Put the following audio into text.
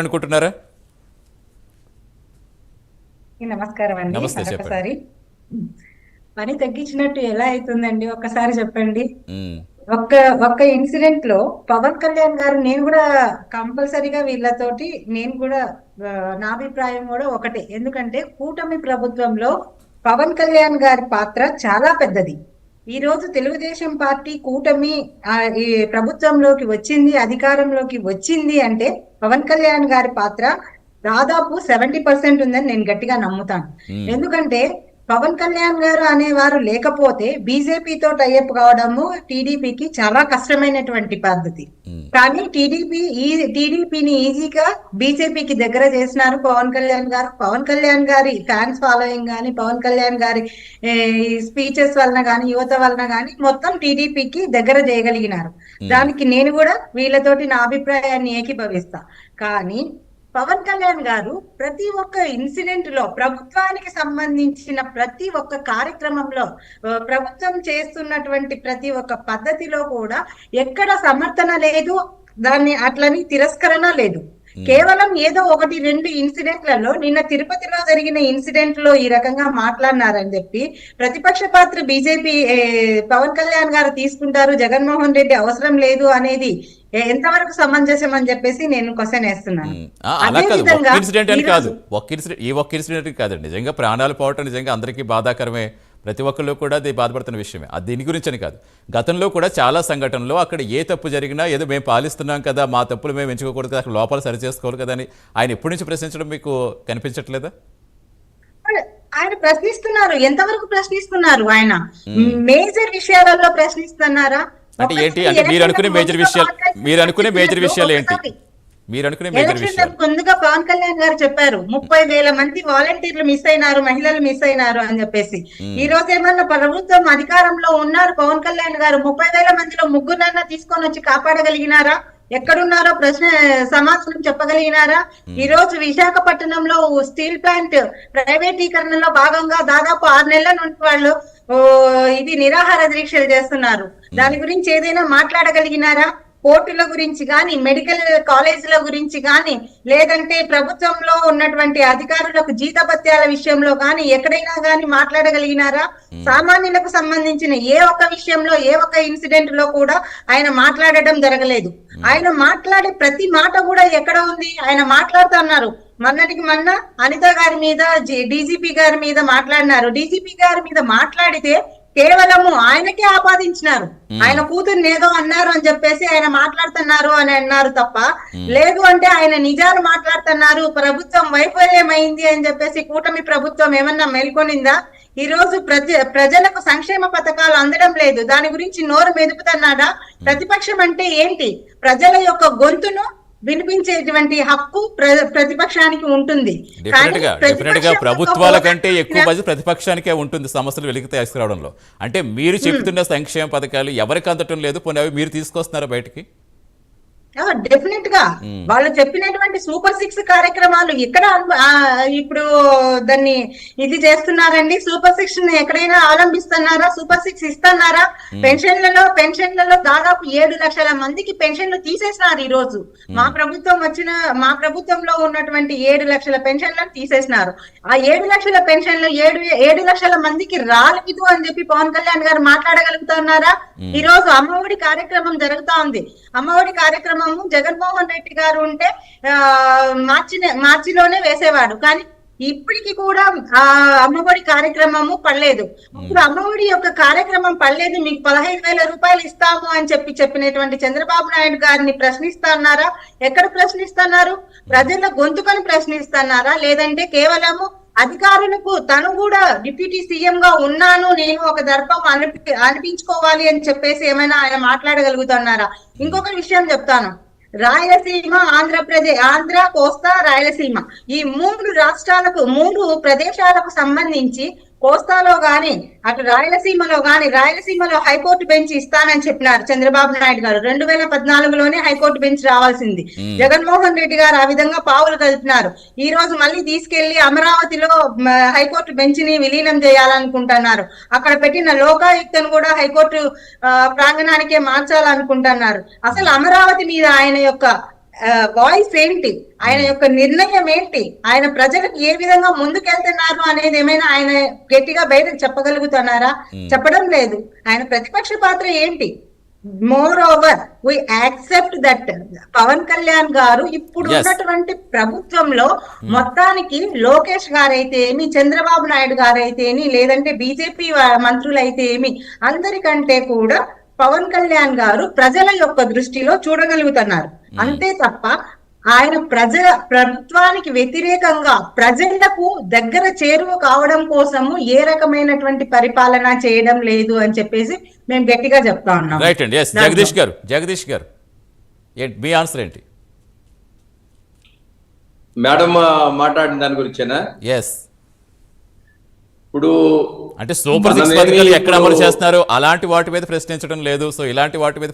అనుకుంటున్నారా? నమస్కారం అండి. నమస్తే, చెప్పండి. మరొకసారి పని తగ్గించినట్టు ఎలా అవుతుందండి? ఒక్కసారి చెప్పండి. ఉమ్, ఒక్క ఒక్క ఇన్సిడెంట్ లో పవన్ కళ్యాణ్ గారు, నేను కూడా కంపల్సరీగా వీళ్ళతోటి నేను కూడా నా అభిప్రాయం కూడా ఒకటే. ఎందుకంటే కూటమి ప్రభుత్వంలో పవన్ కళ్యాణ్ గారి పాత్ర చాలా పెద్దది. ఈ రోజు తెలుగుదేశం పార్టీ కూటమి ఈ ప్రభుత్వంలోకి వచ్చింది, అధికారంలోకి వచ్చింది అంటే పవన్ కళ్యాణ్ గారి పాత్ర దాదాపు 70% ఉందని నేను గట్టిగా నమ్ముతాను. ఉమ్, ఎందుకంటే పవన్ కళ్యాణ్ గారు అనేవారు లేకపోతే బీజేపీతో టైఅప్ కావడము టీడీపీకి చాలా కష్టమైనటువంటి పద్ధతి. ఉమ్, కానీ టీడీపీని ఈజీగా బీజేపీకి దగ్గర చేసినారు పవన్ కళ్యాణ్ గారు. పవన్ కళ్యాణ్ గారి ఫ్యాన్స్ ఫాలోయింగ్ కానీ, పవన్ కళ్యాణ్ గారి స్పీచెస్ వలన కానీ, యువత వలన కానీ మొత్తం టీడీపీకి దగ్గర చేయగలిగినారు. దానికి నేను కూడా వీళ్ళతోటి నా అభిప్రాయాన్ని ఏకీభవిస్తా. కానీ పవన్ కళ్యాణ్ గారు ప్రతి ఒక్క ఇన్సిడెంట్ లో, ప్రభుత్వానికి సంబంధించిన ప్రతి ఒక్క కార్యక్రమంలో, ప్రభుత్వం చేస్తున్నటువంటి ప్రతి ఒక్క పద్ధతిలో కూడా ఎక్కడ సమర్థన లేదు, దాన్ని అట్లని తిరస్కరణ లేదు. కేవలం ఏదో ఒకటి రెండు ఇన్సిడెంట్లలో, నిన్న తిరుపతిలో జరిగిన ఇన్సిడెంట్ లో ఈ రకంగా మాట్లాడినారని చెప్పి ప్రతిపక్ష పాత్ర బీజేపీ పవన్ కళ్యాణ్ గారు తీసుకుంటారు, జగన్మోహన్ రెడ్డి అవసరం లేదు అనేది ఎంతవరకు సమంజసం అని చెప్పేసి నేను క్వశ్చన్ వేస్తున్నాను. అలా అదే కాదు, ఒక్క విధంగా ఇన్సిడెంట్ అని కాదు, ఈరోజు ఒక్క ఇన్సిడెంట్ కాదండి. నిజంగా ప్రాణాలు పోవటం నిజంగా అందరికీ బాధాకరమే, ప్రతి ఒక్కళ్ళు కూడా అది బాధపడుతున్న విషయమే. అది దీని గురించి అని కాదు, గతంలో కూడా చాలా సంఘటనలు అక్కడ ఏ తప్పు జరిగినా ఏదో మేము పాలిస్తున్నాం కదా, మా తప్పులు మేము ఎంచుకోకూడదు కదా, అక్కడ లోపాలు సరి చేసుకోవాలి కదా అని ఆయన ఎప్పటి నుంచి ప్రశ్నించడం మీకు కనిపించట్లేదా? ఆయన ప్రశ్నిస్తున్నారు. ఎంతవరకు ప్రశ్నిస్తున్నారు? ఆయన మేజర్ విషయాలలో ప్రశ్నిస్తున్నారా? అంటే ఏంటి అంటే మీరు అనుకునే మేజర్ విషయాలు, మీరు అనుకునే మేజర్ విషయాలు ఏంటి? మీరు అనుకునే మేజర్ విషయాలు ఎలక్షన్ ముందుగా పవన్ కళ్యాణ్ గారు చెప్పారు 30,000 మంది వాలంటీర్లు మిస్ అయినారు, మహిళలు మిస్ అయినారు అని చెప్పేసి. ఈ రోజు ఏమన్నా ప్రభుత్వం అధికారంలో ఉన్నారు పవన్ కళ్యాణ్ గారు, 30,000 మందిలో ముగ్గురన్నా తీసుకొని వచ్చి కాపాడగలిగినారా? ఎక్కడున్నారో ప్రశ్న సమాధానం చెప్పగలిగినారా? ఈ రోజు విశాఖపట్నంలో స్టీల్ ప్లాంట్ ప్రైవేటీకరణలో భాగంగా దాదాపు 6 నెలల నుండి వాళ్ళు ఇది నిరాహార దీక్షలు చేస్తున్నారు. దాని గురించి ఏదైనా మాట్లాడగలిగినారా? కోర్టుల గురించి కానీ, మెడికల్ కాలేజీల గురించి కానీ, లేదంటే ప్రభుత్వంలో ఉన్నటువంటి అధికారులకు జీతభత్యాల విషయంలో కానీ ఎక్కడైనా కానీ మాట్లాడగలిగినారా? సామాన్యులకు సంబంధించిన ఏ ఒక్క విషయంలో, ఏ ఒక్క ఇన్సిడెంట్ లో కూడా ఆయన మాట్లాడడం జరగలేదు. ఆయన మాట్లాడే ప్రతి మాట కూడా ఎక్కడ ఉంది? ఆయన మాట్లాడుతున్నారు. మొన్నటికి మొన్న అనిత గారి మీద, డీజీపీ గారి మీద మాట్లాడినారు. డీజీపీ గారి మీద మాట్లాడితే కేవలము ఆయనకే ఆపాదించినారు. ఆయన కూతుర్ని ఏదో అన్నారు అని చెప్పేసి ఆయన మాట్లాడుతున్నారు అని అన్నారు తప్ప, లేదు అంటే ఆయన నిజాలు మాట్లాడుతున్నారు, ప్రభుత్వం వైఫల్యమైంది అని చెప్పేసి కూటమి ప్రభుత్వం ఏమన్నా మేల్కొనిందా? ఈ రోజు ప్రజలకు సంక్షేమ పథకాలు అందడం లేదు, దాని గురించి నోరు మెదుపుతున్నాడా? ప్రతిపక్షం అంటే ఏంటి? ప్రజల యొక్క గొంతును వినిపించేటువంటి హక్కు ప్రతిపక్షానికి ఉంటుంది. డెఫినెట్ గా ప్రభుత్వాల కంటే ఎక్కువ బడ్జెట్ ప్రతిపక్షానికే ఉంటుంది సమస్యలు వెలికి తీసుకురావడంలో. అంటే మీరు చెబుతున్న సంక్షేమ పథకాలు ఎవరికి అందటం లేదు, పోనీ అవి మీరు తీసుకొస్తున్నారా బయటికి? డెఫినెట్ గా వాళ్ళు చెప్పినటువంటి సూపర్ 6 కార్యక్రమాలు ఎక్కడ ఇప్పుడు దాన్ని ఇది చేస్తున్నారండి? సూపర్ 6 ఎక్కడైనా అవలంబిస్తున్నారా? సూపర్ 6 ఇస్తున్నారా? పెన్షన్లలో దాదాపు 7 లక్షల మందికి పెన్షన్లు తీసేసినారు. ఈ రోజు మా ప్రభుత్వంలో ఉన్నటువంటి 7 లక్షల పెన్షన్లను తీసేసినారు. ఆ 7 లక్షల పెన్షన్లు 7 లక్షల మందికి రాలేదు అని చెప్పి పవన్ కళ్యాణ్ గారు మాట్లాడగలుగుతున్నారా? ఈ రోజు అమ్మఒడి కార్యక్రమం జరుగుతా ఉంది. అమ్మఒడి కార్యక్రమం జగన్మోహన్ రెడ్డి గారు ఉంటే మార్చిలోనే వేసేవాడు, కానీ ఇప్పటికి కూడా ఆ అమ్మఒడి కార్యక్రమము పడలేదు. ఇప్పుడు అమ్మఒడి యొక్క కార్యక్రమం పడలేదు, మీకు 15,000 రూపాయలు ఇస్తాము అని చెప్పినటువంటి చంద్రబాబు నాయుడు గారిని ప్రశ్నిస్తున్నారా? ఎక్కడ ప్రశ్నిస్తున్నారు? ప్రజల గొంతుకని ప్రశ్నిస్తున్నారా? లేదంటే కేవలము అధికారులకు తను కూడా డిప్యూటీ సీఎం గా ఉన్నాను, నేను ఒక దర్పం అనిపించుకోవాలి అని చెప్పేసి ఏమైనా ఆయన మాట్లాడగలుగుతున్నారా? ఇంకొక విషయం చెప్తాను. రాయలసీమ, ఆంధ్ర, కోస్తా, రాయలసీమ ఈ 3 రాష్ట్రాలకు, 3 ప్రదేశాలకు సంబంధించి కోస్తాలో గాని అటు రాయలసీమలో హైకోర్టు బెంచ్ ఇస్తానని చెప్పినారు చంద్రబాబు నాయుడు గారు. 2014లోనే హైకోర్టు బెంచ్ రావాల్సింది. జగన్మోహన్ రెడ్డి గారు ఆ విధంగా పావులు కలిపినారు. ఈ రోజు మళ్ళీ తీసుకెళ్లి అమరావతిలో హైకోర్టు బెంచ్ ని విలీనం చేయాలనుకుంటున్నారు. అక్కడ పెట్టిన లోకాయుక్తను కూడా హైకోర్టు ప్రాంగణానికే మార్చాలనుకుంటున్నారు. అసలు అమరావతి మీద ఆయన యొక్క వాయిస్ ఏంటి, ఆయన యొక్క నిర్ణయం ఏంటి, ఆయన ప్రజలకు ఏ విధంగా ముందుకెళ్తున్నారు అనేది ఏమైనా ఆయన గట్టిగా బయటకు చెప్పగలుగుతున్నారా? చెప్పడం లేదు. ఆయన ప్రతిపక్ష పాత్ర ఏంటి? Moreover we accept that Pawan Kalyan garu ఇప్పుడు ఉన్నటువంటి ప్రభుత్వంలో మొత్తానికి లోకేష్ గారైతే ఏమి, చంద్రబాబు నాయుడు గారైతే ఏమి, లేదంటే బీజేపీ మంత్రులైతే ఏమి, అందరికంటే కూడా పవన్ కళ్యాణ్ గారు ప్రజల యొక్క దృష్టిలో చూడగలుగుతున్నారు. అంతే తప్ప ఆయన ప్రభుత్వానికి వ్యతిరేకంగా ప్రజలకు దగ్గర చేరువ కావడం కోసము ఏ రకమైనటువంటి పరిపాలన చేయడం లేదు అని చెప్పేసి మేము గట్టిగా చెప్తా ఉన్నాం. రైట్ అండి. జగదీష్ గారు మీ ఆన్సర్ ఏంటి? మేడం మాట్లాడిన దాని గురించేనా? ఎస్. ఇప్పుడు అంటే సూపర్ 6 పథకాలు ఎక్కడ అమలు చేస్తున్నారు అలాంటి వాటి మీద ప్రశ్నించడం లేదు. సో ఇలాంటి వాటి మీద